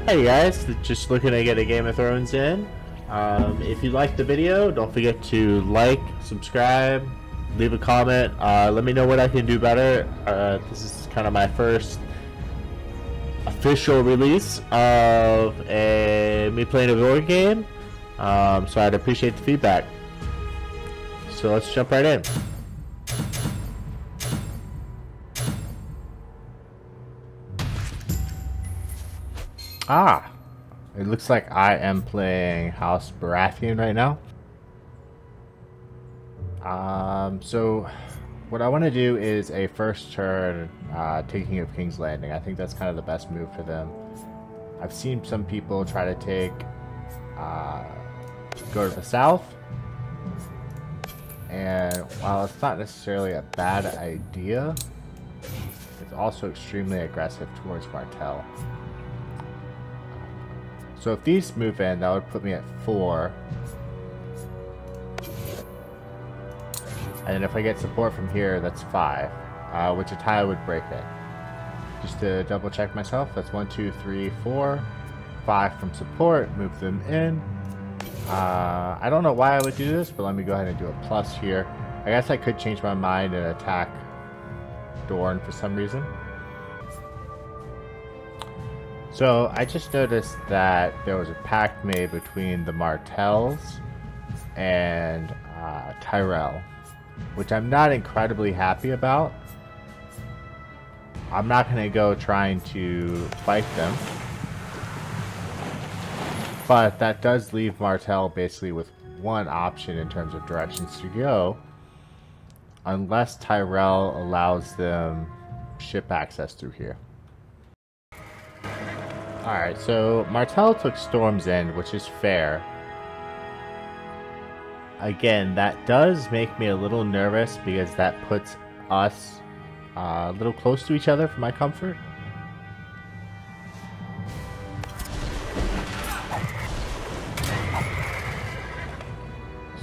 Hey guys, just looking to get a Game of Thrones in. If you liked the video, don't forget to like, subscribe, leave a comment. Let me know what I can do better. This is kind of my first official release of me playing a board game, so I'd appreciate the feedback. So let's jump right in. It looks like I am playing House Baratheon right now. So what I want to do is a first turn taking of King's Landing. I think that's kind of the best move for them. I've seen some people try to take go to the south, and while it's not necessarily a bad idea, it's also extremely aggressive towards Martell. So if these move in, that would put me at 4. And then if I get support from here, that's 5. Which a tie would break it. Just to double check myself, that's 1, 2, 3, 4. 5 from support, move them in. I don't know why I would do this, but let me go ahead and do a plus here. I guess I could change my mind and attack Dorne for some reason. So I just noticed that there was a pact made between the Martells and Tyrell, which I'm not incredibly happy about. I'm not going to go trying to fight them, but that does leave Martell basically with one option in terms of directions to go, unless Tyrell allows them ship access through here. Alright, so Martell took Storm's End, which is fair. Again, that does make me a little nervous because that puts us a little close to each other for my comfort.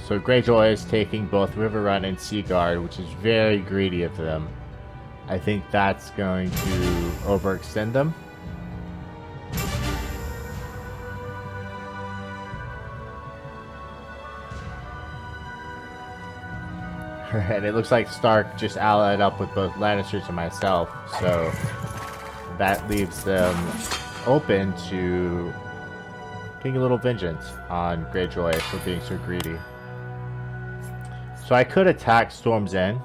So Greyjoy is taking both River Run and Seaguard, which is very greedy of them. I think that's going to overextend them. And it looks like Stark just allied up with both Lannisters and myself, so that leaves them open to taking a little vengeance on Greyjoy for being so greedy. So I could attack Storm's End.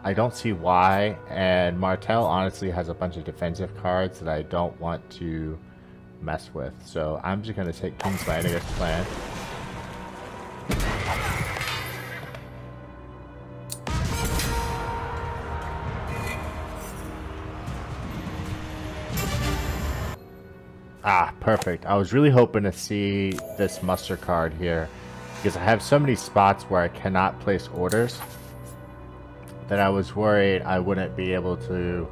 I don't see why, and Martell honestly has a bunch of defensive cards that I don't want to mess with. So I'm just going to take King's Landing as planned. Perfect. I was really hoping to see this muster card here, because I have so many spots where I cannot place orders that I was worried I wouldn't be able to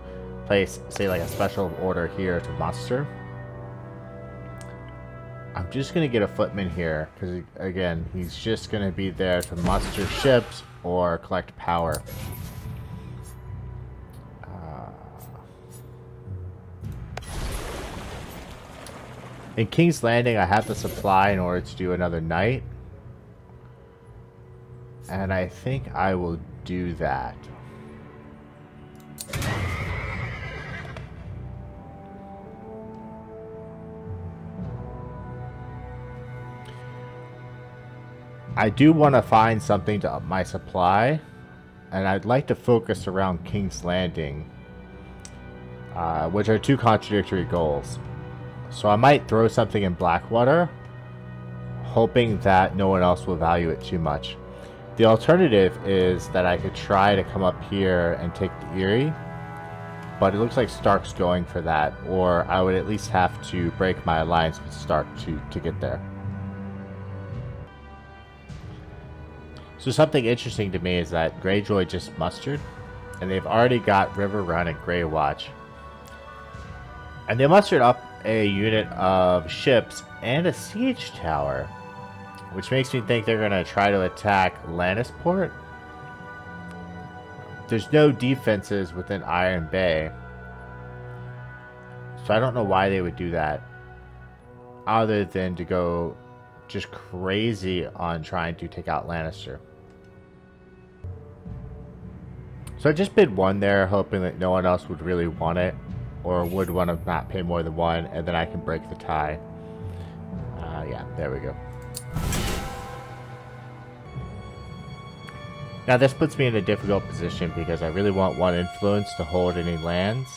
place, say, like a special order here to muster. I'm just going to get a footman here, because again, he's just going to be there to muster ships or collect power. In King's Landing, I have the supply in order to do another night. And I think I will do that. I do want to find something to up my supply. And I'd like to focus around King's Landing, which are two contradictory goals. So I might throw something in Blackwater, hoping that no one else will value it too much. The alternative is that I could try to come up here and take the Eyrie, but it looks like Stark's going for that, or I would at least have to break my alliance with Stark to get there. So something interesting to me is that Greyjoy just mustered, and they've already got River Run and Grey Watch. And they mustered up a unit of ships and a siege tower, which makes me think they're going to try to attack Lannisport. There's no defenses within Iron Bay, so I don't know why they would do that. other than to go just crazy on trying to take out Lannister. So I just bid 1 there, hoping that no one else would really want it, or would want to not pay more than 1, and then I can break the tie. Yeah, there we go. Now this puts me in a difficult position because I really want 1 influence to hold any lands,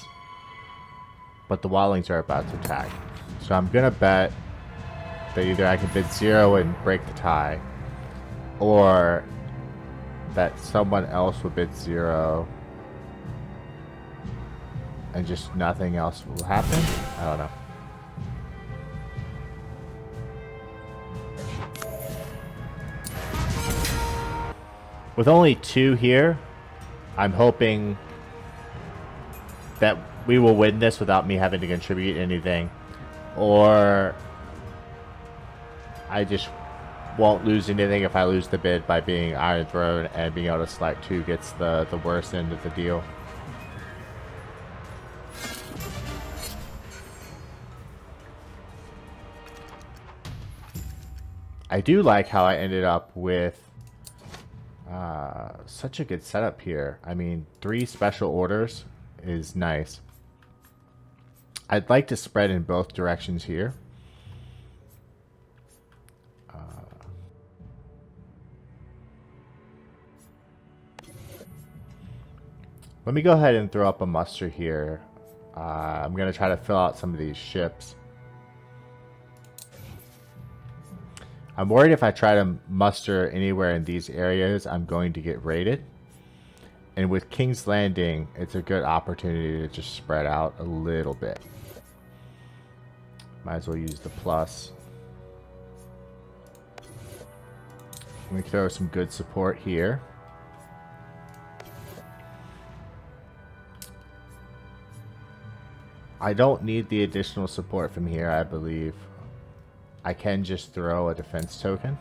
but the wildlings are about to attack. So I'm gonna bet that either I can bid 0 and break the tie, or that someone else will bid 0 and just nothing else will happen. I don't know. With only 2 here, I'm hoping that we will win this without me having to contribute anything, or I just won't lose anything if I lose the bid by being Iron Throne and being able to select who gets the worst end of the deal. I do like how I ended up with such a good setup here. I mean, 3 special orders is nice. I'd like to spread in both directions here. Let me go ahead and throw up a muster here. I'm going to try to fill out some of these ships. I'm worried if I try to muster anywhere in these areas, I'm going to get raided. And with King's Landing, it's a good opportunity to just spread out a little bit. Might as well use the plus. Let me throw some good support here. I don't need the additional support from here, I believe. I can just throw a defense token.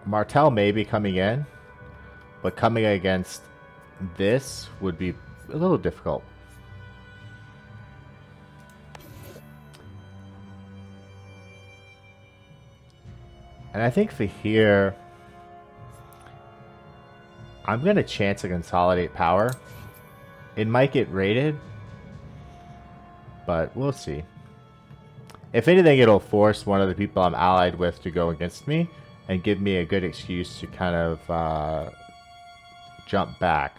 Martell may be coming in, but coming against this would be a little difficult. And I think for here, I'm going to chance to consolidate power. It might get raided, but we'll see. If anything, it'll force one of the people I'm allied with to go against me and give me a good excuse to kind of jump back.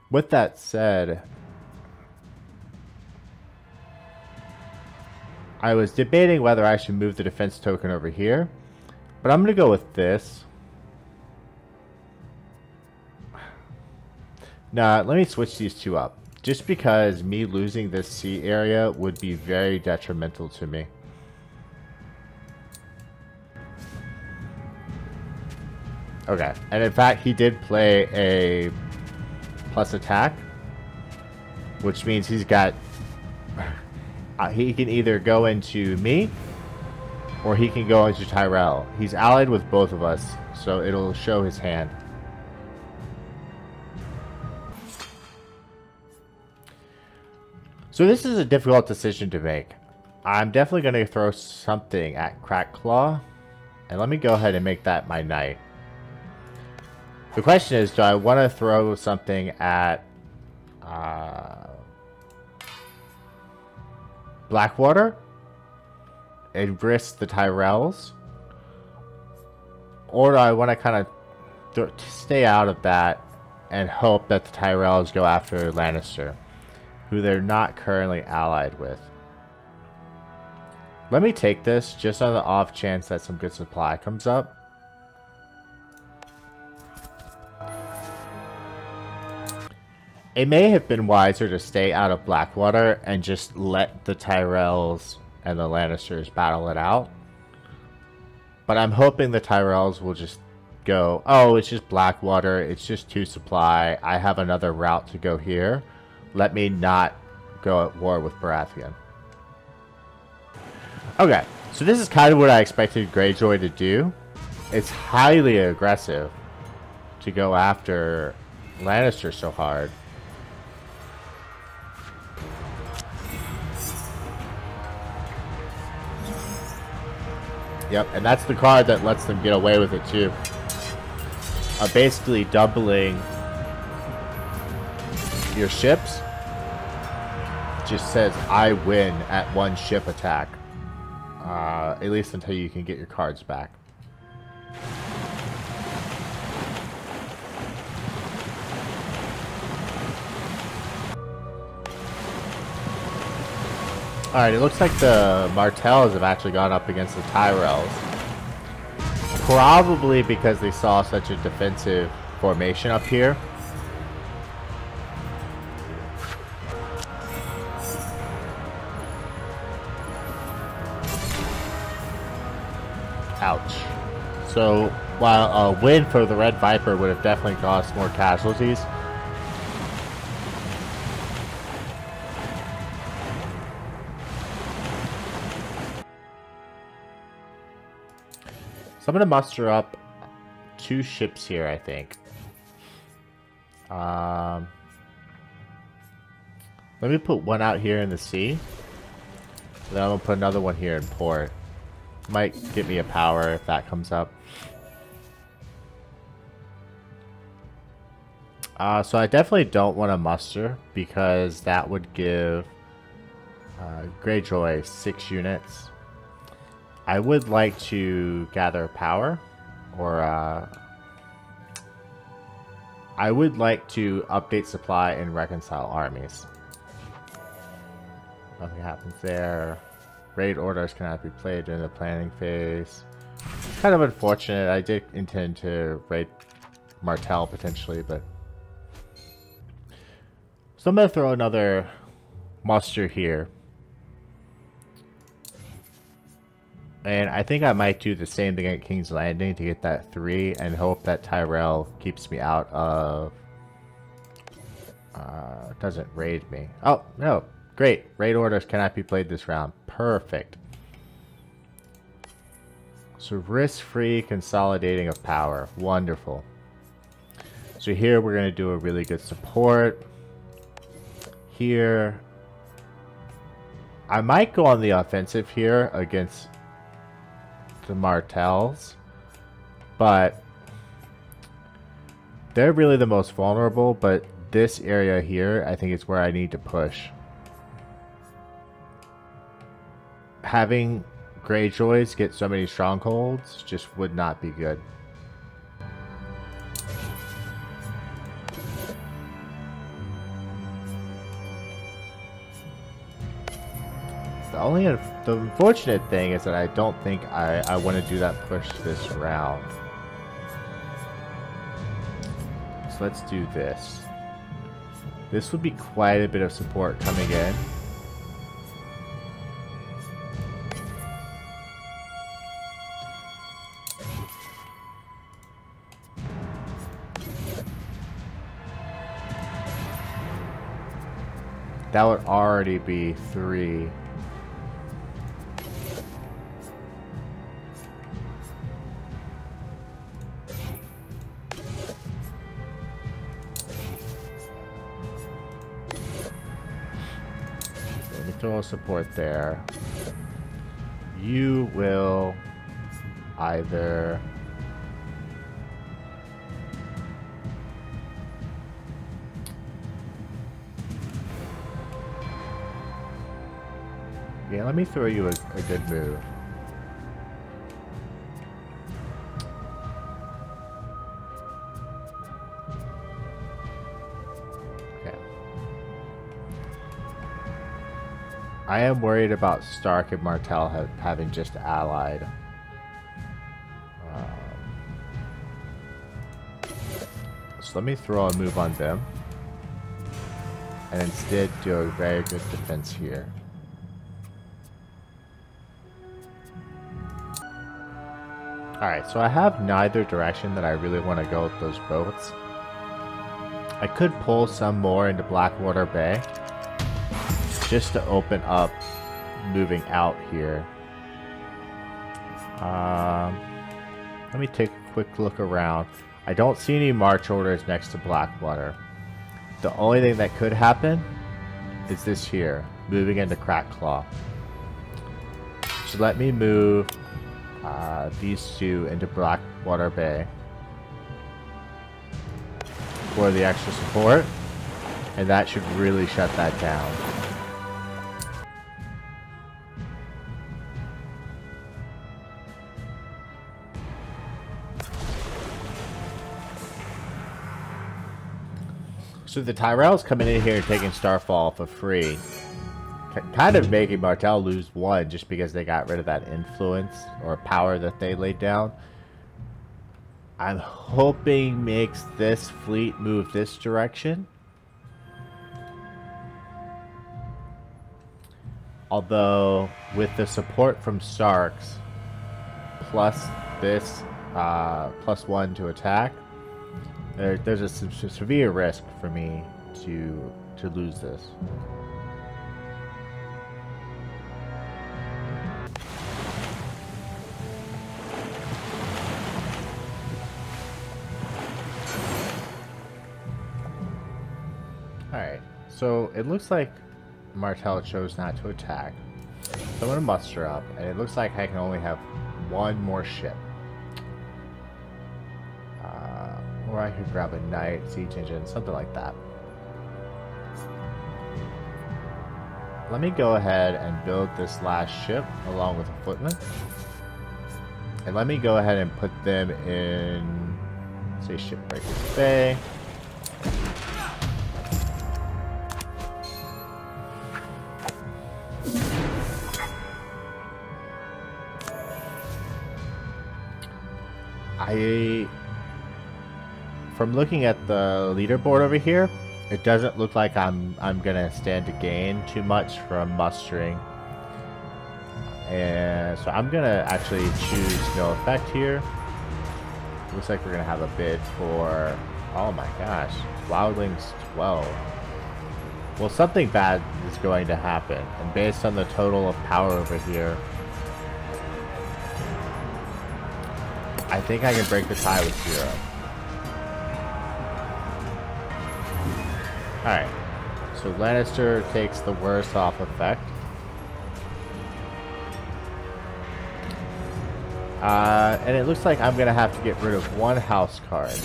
With that said, I was debating whether I should move the defense token over here, but I'm going to go with this. Now, let me switch these 2 up. Just because me losing this sea area would be very detrimental to me. Okay, and in fact, he did play a plus attack, which means he's got... he can either go into me, or he can go into Tyrell. He's allied with both of us, so it'll show his hand. So this is a difficult decision to make. I'm definitely going to throw something at Crack Claw. And let me go ahead and make that my knight. The question is, do I want to throw something at Blackwater and risk the Tyrells? Or do I want to kind of stay out of that and hope that the Tyrells go after Lannister, who they're not currently allied with? Let me take this just on the off chance that some good supply comes up. It may have been wiser to stay out of Blackwater and just let the Tyrells and the Lannisters battle it out. But I'm hoping the Tyrells will just go, oh, it's just Blackwater, it's just 2 supply, I have another route to go here. Let me not go at war with Baratheon. Okay, so this is kind of what I expected Greyjoy to do. It's highly aggressive to go after Lannister so hard. Yep, and that's the card that lets them get away with it too. Basically doubling your ships. Just says I win at one ship attack. At least until you can get your cards back. Alright, it looks like the Martells have actually gone up against the Tyrells. Probably because they saw such a defensive formation up here. Ouch. So, while a win for the Red Viper would have definitely caused more casualties, so I'm going to muster up 2 ships here, I think. Let me put one out here in the sea. Then I'm going to put another one here in port. Might get me a power if that comes up. So I definitely don't want to muster because that would give Greyjoy 6 units. I would like to gather power, or I would like to update supply and reconcile armies. Nothing happens there. Raid orders cannot be played during the planning phase. It's kind of unfortunate. I did intend to raid Martell potentially, but... So I'm going to throw another muster here. And I think I might do the same thing at King's Landing to get that 3 and hope that Tyrell keeps me out of... doesn't raid me. Oh, no. Great. Raid orders cannot be played this round. Perfect. So risk-free consolidating of power. Wonderful. So here we're going to do a really good support. Here. I might go on the offensive here against the Martells. But they're really the most vulnerable. But this area here, I think is where I need to push. Having Greyjoys get so many strongholds just would not be good. The unfortunate thing is that I don't think I want to do that push this round. So let's do this. This would be quite a bit of support coming in. That would already be 3. Let me throw a support there. You will either... Yeah, let me throw you a good move. Okay. I am worried about Stark and Martell having just allied. So let me throw a move on them. And instead do a very good defense here. Alright, so I have neither direction that I really want to go with those boats. I could pull some more into Blackwater Bay, just to open up moving out here. Let me take a quick look around. I don't see any march orders next to Blackwater. The only thing that could happen is this here, moving into Crackclaw. So let me move these two into Blackwater Bay for the extra support, and that should really shut that down. So the Tyrell's coming in here and taking Starfall for free. Kind of making Martell lose one just because they got rid of that influence or power that they laid down. I'm hoping makes this fleet move this direction. Although with the support from Starks plus this +1 to attack, there's a severe risk for me to lose this. Alright, so it looks like Martell chose not to attack. So I'm going to muster up, and it looks like I can only have one more ship. Or I could grab a knight, siege engine, something like that. Let me go ahead and build this last ship along with a footman. And let me go ahead and put them in, say, Shipbreaker's Bay. From looking at the leaderboard over here, it doesn't look like I'm gonna stand to gain too much from mustering, and so I'm gonna actually choose no effect here. Looks like we're gonna have a bid for, oh my gosh, Wildlings 12. Well, something bad is going to happen, and based on the total of power over here, I think I can break the tie with 0. Alright, so Lannister takes the worst off effect. And it looks like I'm going to have to get rid of one house card.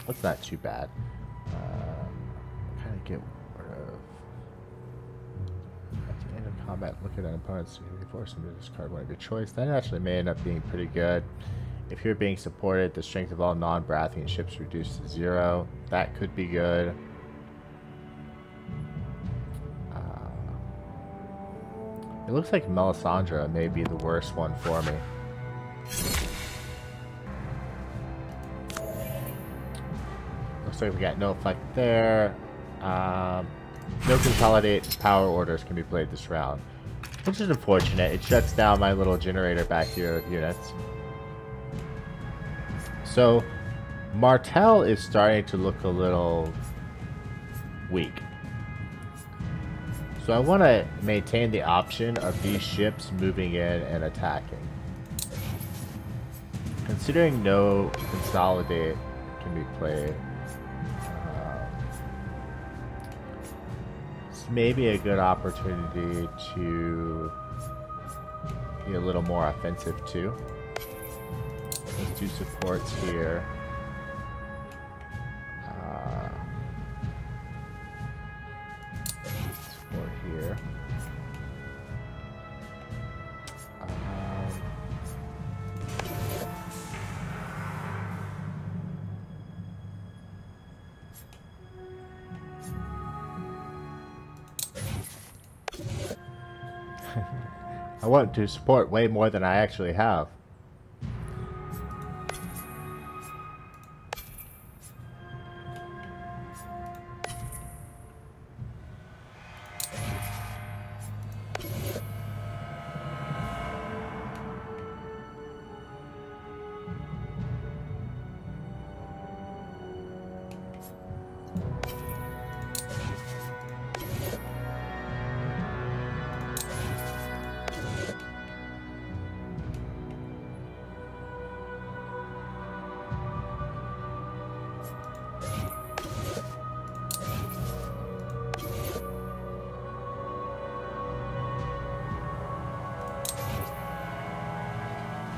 That's not too bad. Kind of get rid of... At the end of combat, look at an opponent's... Force him to discard one of your choice. That actually may end up being pretty good. If you're being supported, the strength of all non-Baratheon ships reduced to 0. That could be good. It looks like Melisandre may be the worst one for me. Looks like we got no effect there. No consolidate power orders can be played this round, which is unfortunate. It shuts down my little generator back here of units. So, Martell is starting to look a little weak. So I want to maintain the option of these ships moving in and attacking. Considering no consolidate can be played, it's maybe a good opportunity to be a little more offensive too. Let's do supports here. Support here. I want to support way more than I actually have.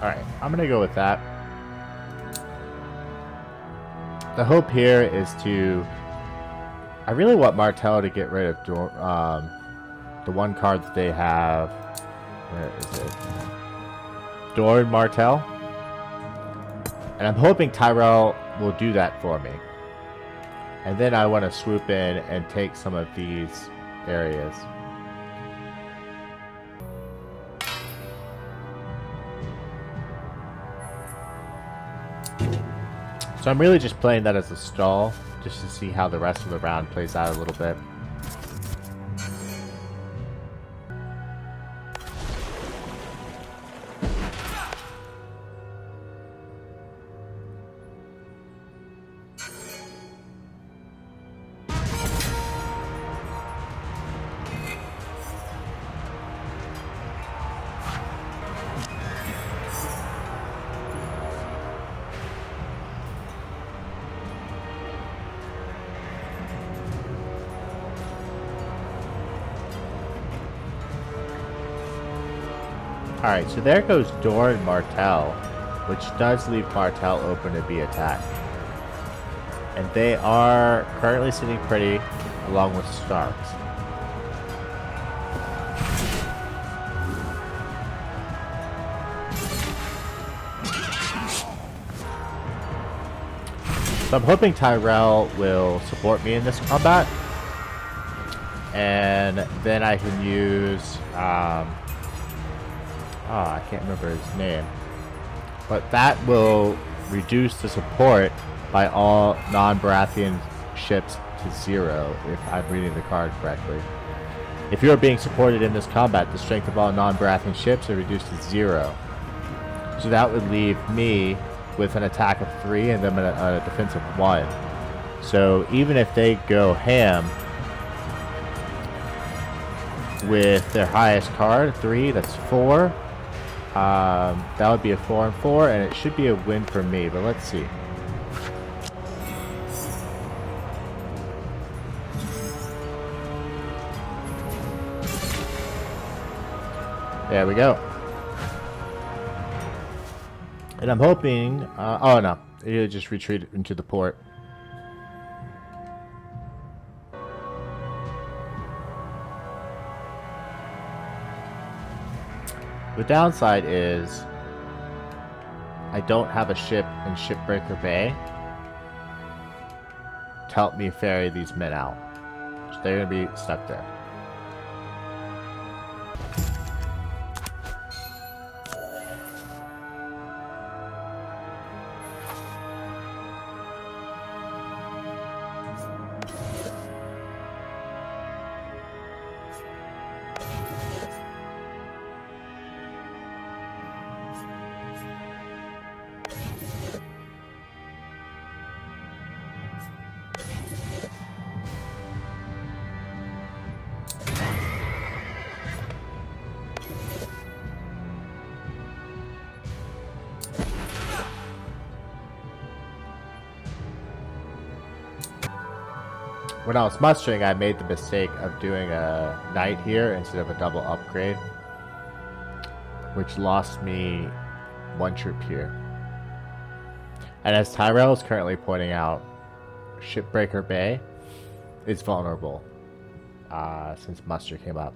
Alright, I'm gonna go with that. The hope here is to... I really want Martell to get rid of the one card that they have. Where is it? Doran Martell. And I'm hoping Tyrell will do that for me. And then I want to swoop in and take some of these areas. So I'm really just playing that as a stall, just to see how the rest of the round plays out a little bit. Alright, so there goes Doran Martell, which does leave Martell open to be attacked. And they are currently sitting pretty, along with Starks. So I'm hoping Tyrell will support me in this combat. And then I can use... I can't remember his name. But that will reduce the support by all non-Baratheon ships to 0, if I'm reading the card correctly. If you are being supported in this combat, the strength of all non-Baratheon ships are reduced to 0. So that would leave me with an attack of 3 and them a defense of 1. So even if they go ham with their highest card, 3, that's 4. That would be a 4 and 4, and it should be a win for me, but let's see. There we go. And I'm hoping, oh no, it just retreated into the port. The downside is I don't have a ship in Shipbreaker Bay to help me ferry these men out. So they're going to be stuck there. When I was mustering, I made the mistake of doing a knight here instead of a double upgrade, which lost me 1 troop here. And as Tyrell is currently pointing out, Shipbreaker Bay is vulnerable since muster came up.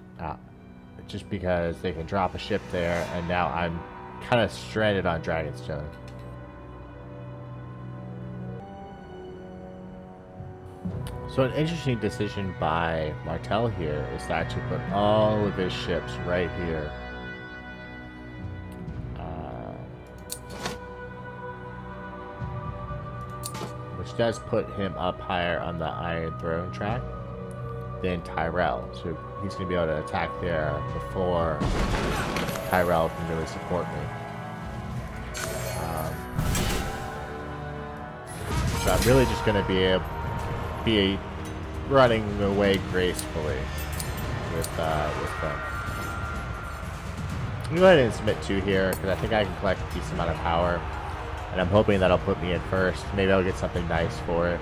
Just because they can drop a ship there, and now I'm kind of stranded on Dragonstone. So an interesting decision by Martell here is to actually put all of his ships right here. Which does put him up higher on the Iron Throne track than Tyrell. So he's going to be able to attack there before Tyrell can really support me. So I'm really just going to be running away gracefully with them. I'm going to go ahead and submit 2 here because I think I can collect a decent amount of power, and I'm hoping that'll put me in first. Maybe I'll get something nice for it.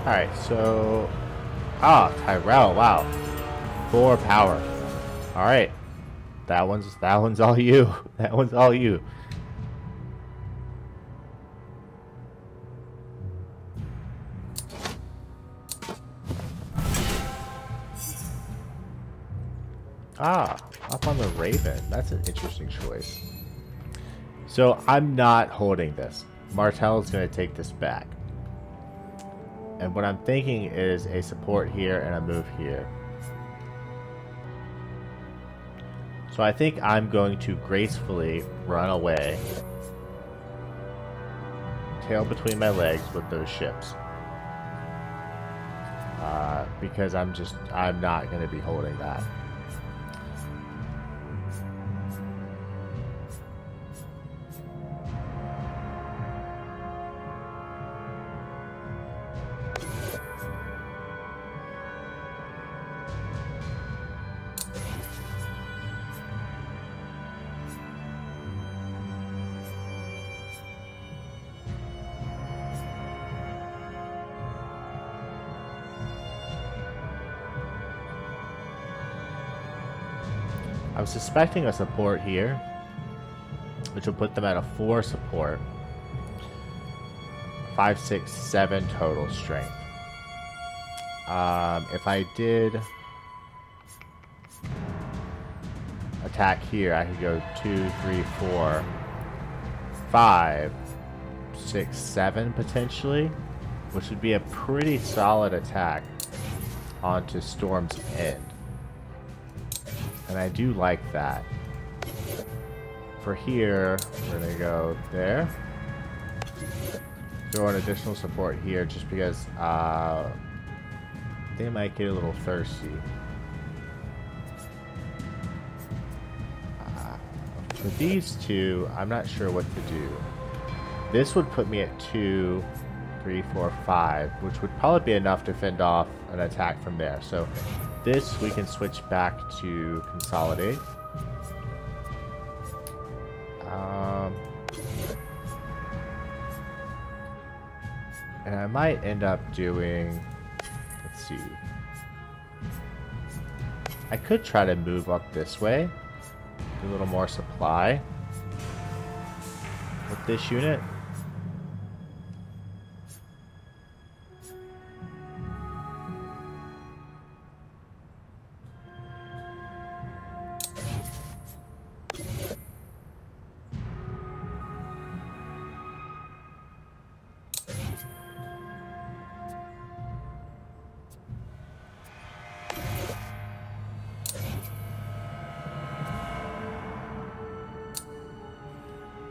Alright, so... Tyrell, wow. 4 power. Alright. That one's all you. That one's all you. Ah, up on the Raven. That's an interesting choice. So I'm not holding this. Martell's going to take this back. And what I'm thinking is a support here and a move here. So I think I'm going to gracefully run away. Tail between my legs with those ships. Because I'm not going to be holding that. I'm suspecting a support here, which will put them at a 4 support. 5, 6, 7 total strength. If I did attack here, I could go 2, 3, 4, 5, 6, 7 potentially, which would be a pretty solid attack onto Storm's End. And I do like that. For here, we're going to go there. Throw an additional support here just because they might get a little thirsty. For these two, I'm not sure what to do. This would put me at 2, 3, 4, 5, which would probably be enough to fend off an attack from there. So this we can switch back to consolidate. And I might end up doing, let's see. I could try to move up this way, do a little more supply with this unit.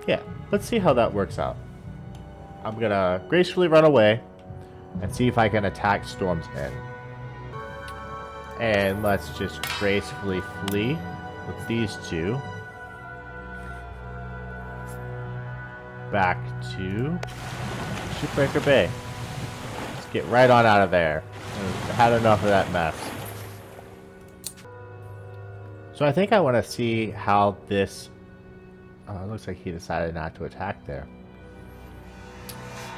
Yeah, let's see how that works out. I'm gonna gracefully run away and see if I can attack Storm's End. And let's just gracefully flee with these two. Back to Shipbreaker Bay. Let's get right on out of there. I've had enough of that mess. So I think I want to see how this... it looks like he decided not to attack there.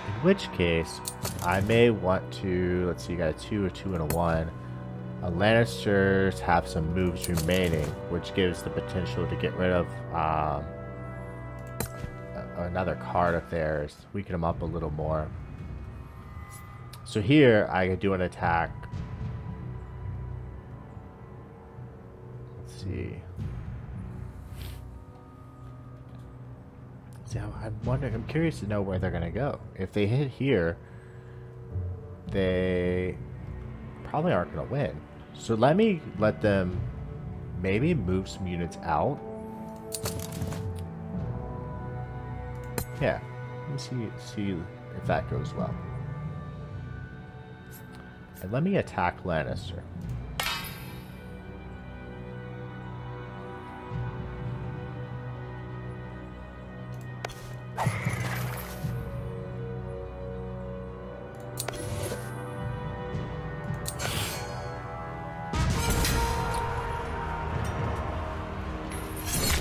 In which case, I may want to... Let's see, you got a 2, a 2, and a 1. Lannisters have some moves remaining, which gives the potential to get rid of another card of theirs. Weaken them up a little more. So here, I could do an attack. Let's see. See, I'm wondering, I'm curious to know where they're going to go. If they hit here, they probably aren't going to win. So let them maybe move some units out. Yeah, let me see if that goes well. And let me attack Lannister.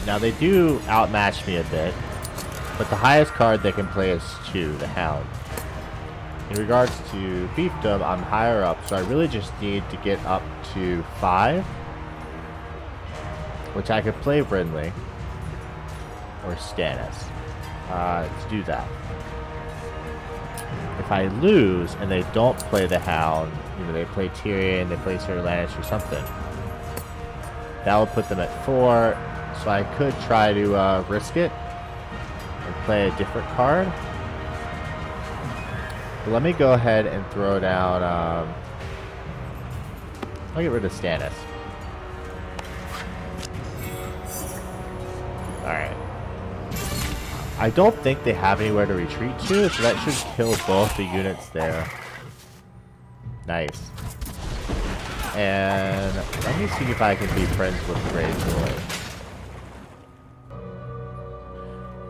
Now they do outmatch me a bit, but the highest card they can play is 2, the Hound. In regards to fiefdom, I'm higher up, so I really just need to get up to 5. which I could play Renly or Stannis to do that. If I lose and they don't play the Hound, you know, they play Tyrion, they play Sir Lannister or something, that would put them at 4. So I could try to risk it and play a different card. But let me go ahead and throw down. I'll get rid of Stannis. Alright. I don't think they have anywhere to retreat to, so that should kill both the units there. Nice. And let me see if I can be friends with Greyjoy.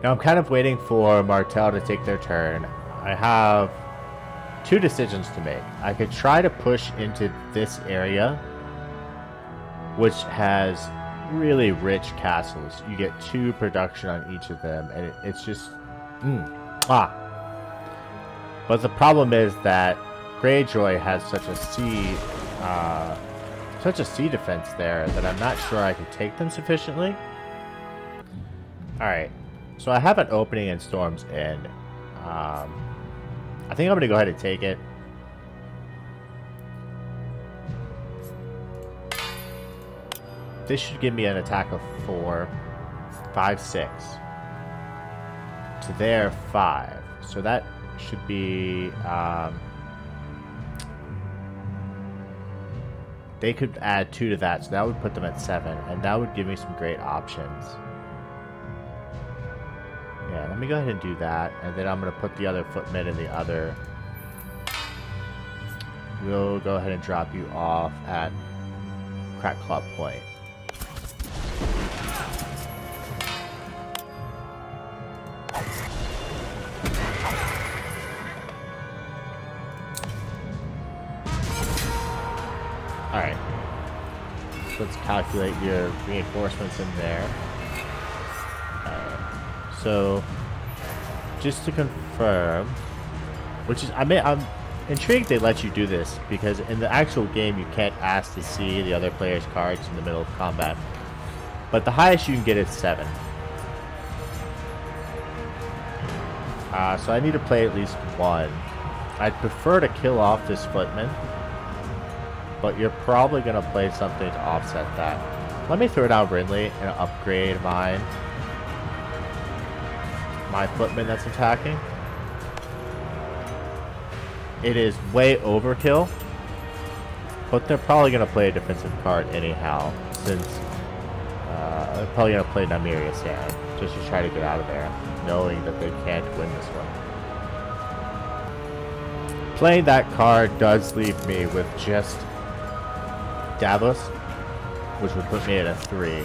Now I'm kind of waiting for Martell to take their turn. I have 2 decisions to make. I could try to push into this area, which has really rich castles. You get 2 production on each of them, and it's just But the problem is that Greyjoy has such a sea defense there that I'm not sure I could take them sufficiently. All right, so I have an opening in Storm's End. I think I'm gonna go ahead and take it. This should give me an attack of 4, 5, 6. To there, 5. So that should be... they could add 2 to that, so that would put them at 7. And that would give me some great options. Yeah, let me go ahead and do that. And then I'm going to put the other footmen in the other. We'll go ahead and drop you off at Crack Club Point. Alright, so let's calculate your reinforcements in there. So, just to confirm, which is, I'm intrigued they let you do this, because in the actual game you can't ask to see the other player's cards in the middle of combat. But the highest you can get is 7. So I need to play at least 1. I'd prefer to kill off this footman, but you're probably going to play something to offset that. Let me throw down Renly and upgrade my footman that's attacking. It is way overkill, but they're probably going to play a defensive card anyhow, since they're probably going to play Nymeria Sand just to try to get out of there, knowing that they can't win this one. Playing that card does leave me with just Davos, which would put me at a 3.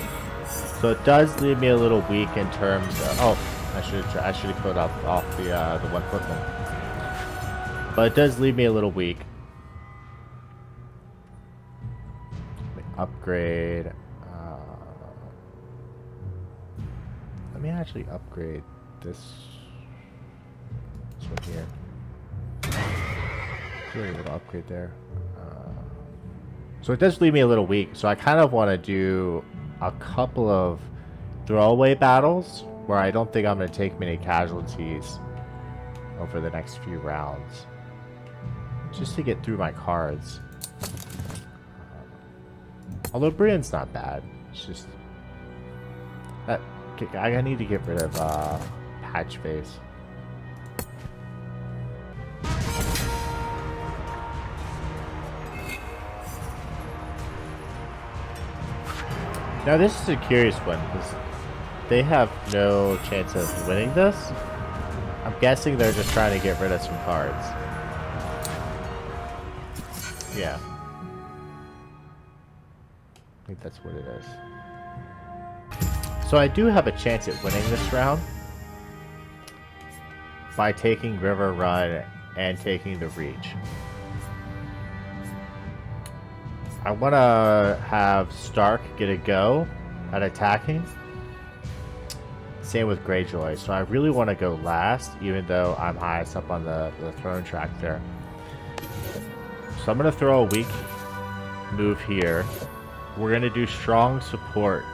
So it does leave me a little weak in terms of... Oh, I should have put off the 1 footman. But it does leave me a little weak. Let me upgrade. Let me actually upgrade this one here. Really a little upgrade there. So it does leave me a little weak. So I kind of want to do a couple of throwaway battles where I don't think I'm going to take many casualties over the next few rounds, just to get through my cards. Although Brienne's not bad, it's just that I need to get rid of Patchface. Now this is a curious one, because they have no chance of winning this. I'm guessing they're just trying to get rid of some cards. Yeah. I think that's what it is. So I do have a chance at winning this round by taking River Run and taking the Reach. I want to have Stark get a go at attacking. Same with Greyjoy. So I really want to go last, even though I'm highest up on the throne track there. So I'm going to throw a weak move here. We're going to do strong support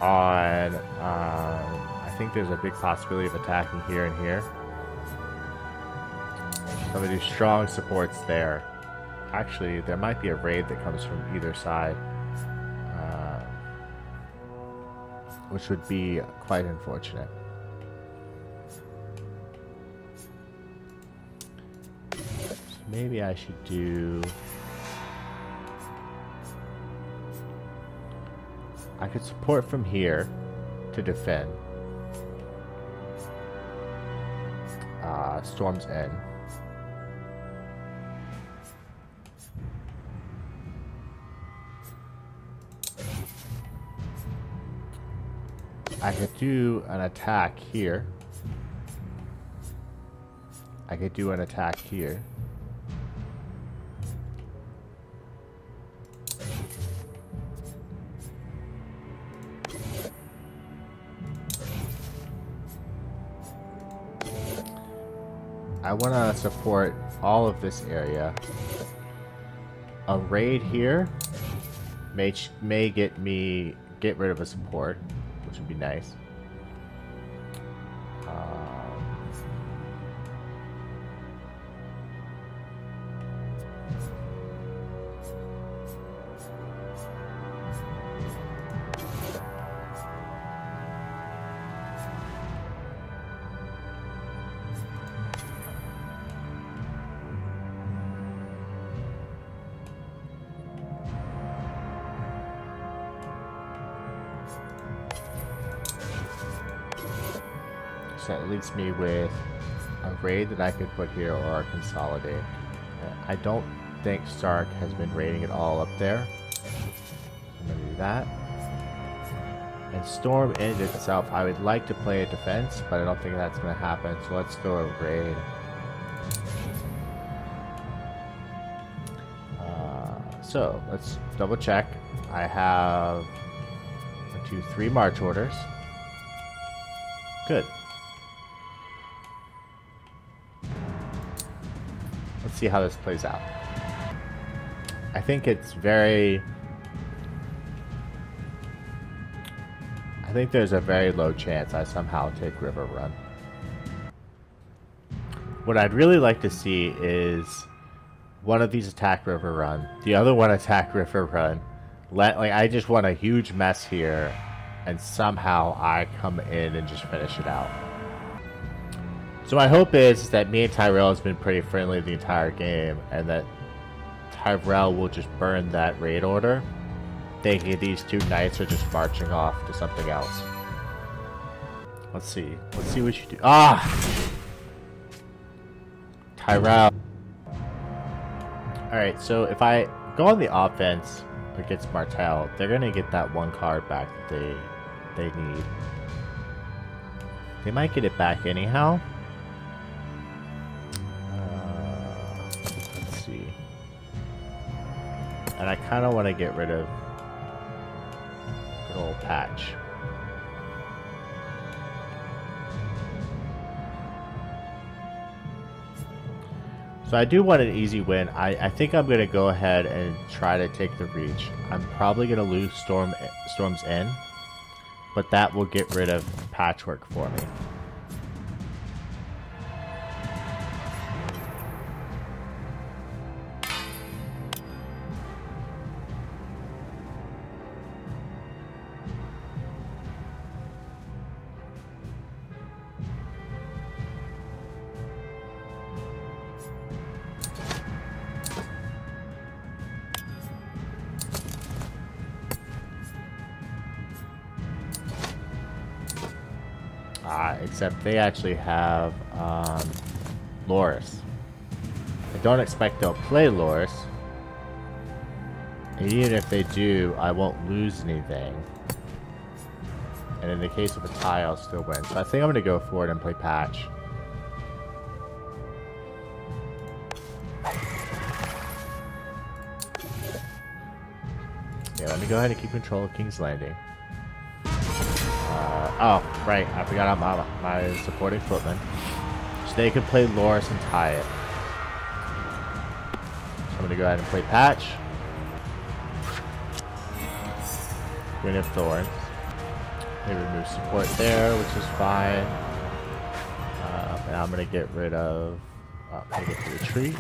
on, I think there's a big possibility of attacking here and here. So I'm going to do strong supports there. Actually, there might be a raid that comes from either side, which would be quite unfortunate. So maybe I should do... I could support from here to defend. Storm's End. I could do an attack here. I could do an attack here. I want to support all of this area. A raid here may get rid of a support, which would be nice. So that leaves me with a raid that I could put here or consolidate. I don't think Stark has been raiding it all up there. I'm going to do that. And Storm End itself, I would like to play a defense, but I don't think that's going to happen. So let's go a raid. So let's double check. I have 1, 2, 3 march orders. Good. Let's see how this plays out. I think it's very... I think there's a very low chance I somehow take River Run. What I'd really like to see is one of these attack River Run, the other one attack River Run. I just want a huge mess here, and somehow I come in and just finish it out. So my hope is that me and Tyrell has been pretty friendly the entire game, and that Tyrell will just burn that raid order, thinking these 2 knights are just marching off to something else. Let's see. Let's see what you do. Ah! Tyrell. Alright, so if I go on the offense against Martell, they're going to get that 1 card back that they need. They might get it back anyhow. Let's see. And I kind of want to get rid of good old Patch. So I do want an easy win. I think I'm going to go ahead and try to take the Reach. I'm probably going to lose Storm's End, but that will get rid of Patchwork for me. Except they actually have Loris. I don't expect they'll play Loris. And even if they do, I won't lose anything. And in the case of a tie, I'll still win. So I think I'm going to go for it and play Patch. Yeah, let me go ahead and keep control of King's Landing. Oh, right. I forgot about my supporting footman. So they could play Loris and tie it. So I'm going to go ahead and play Patch. Queen of Thorns. They remove support there, which is fine. And I'm gonna get rid of. I'm gonna get to retreat.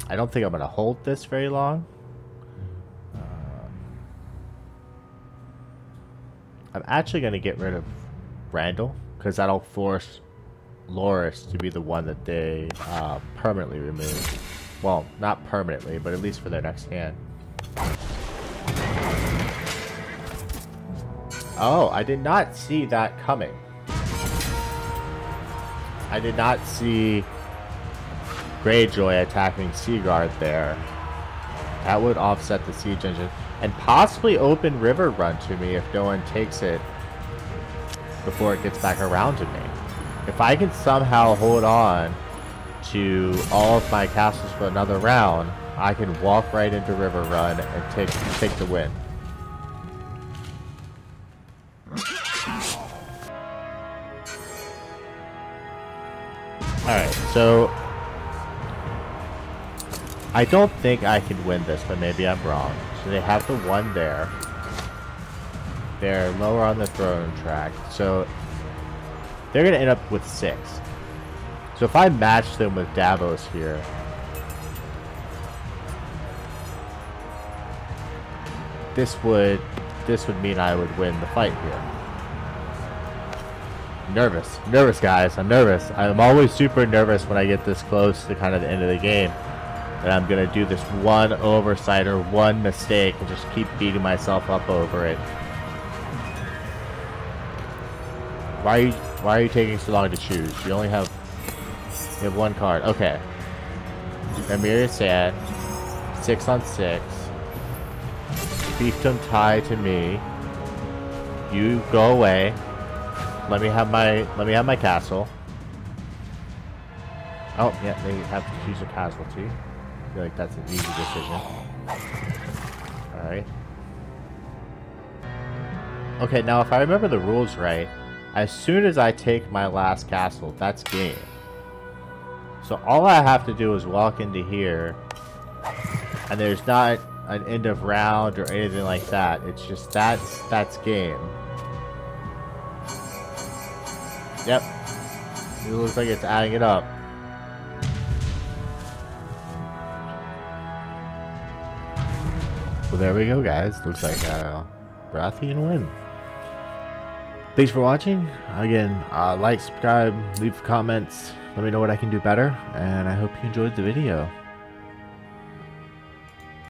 I don't think I'm gonna hold this very long. I'm actually gonna get rid of Randall because that'll force Loris to be the one that they permanently remove. Well, not permanently, but at least for their next hand. Oh, I did not see that coming. I did not see Greyjoy attacking Seaguard there. That would offset the siege engine. And possibly open River Run to me if no one takes it before it gets back around to me. If I can somehow hold on to all of my castles for another round, I can walk right into River Run and take the win. Alright, so I don't think I can win this, but maybe I'm wrong. So they have the one there. They're lower on the throne track, so they're going to end up with 6. So if I match them with Davos here, this would mean I would win the fight here. Nervous guys, I'm nervous. I'm always super nervous when I get this close to kind of the end of the game. That I'm gonna do this one oversight or one mistake and just keep beating myself up over it. Why are you taking so long to choose? You have one card. Okay. Amir Sad, 6 on 6. Fiefdom tie to me. You go away. Let me have my castle. Oh yeah, they have to choose a casualty. I feel like that's an easy decision. Alright. Okay, now if I remember the rules right, as soon as I take my last castle, that's game. So all I have to do is walk into here, and there's not an end of round or anything like that. It's just that's game. Yep. It looks like it's adding it up. Well, there we go, guys. Looks like Baratheon win. Thanks for watching. Again, like, subscribe, leave comments. Let me know what I can do better. And I hope you enjoyed the video.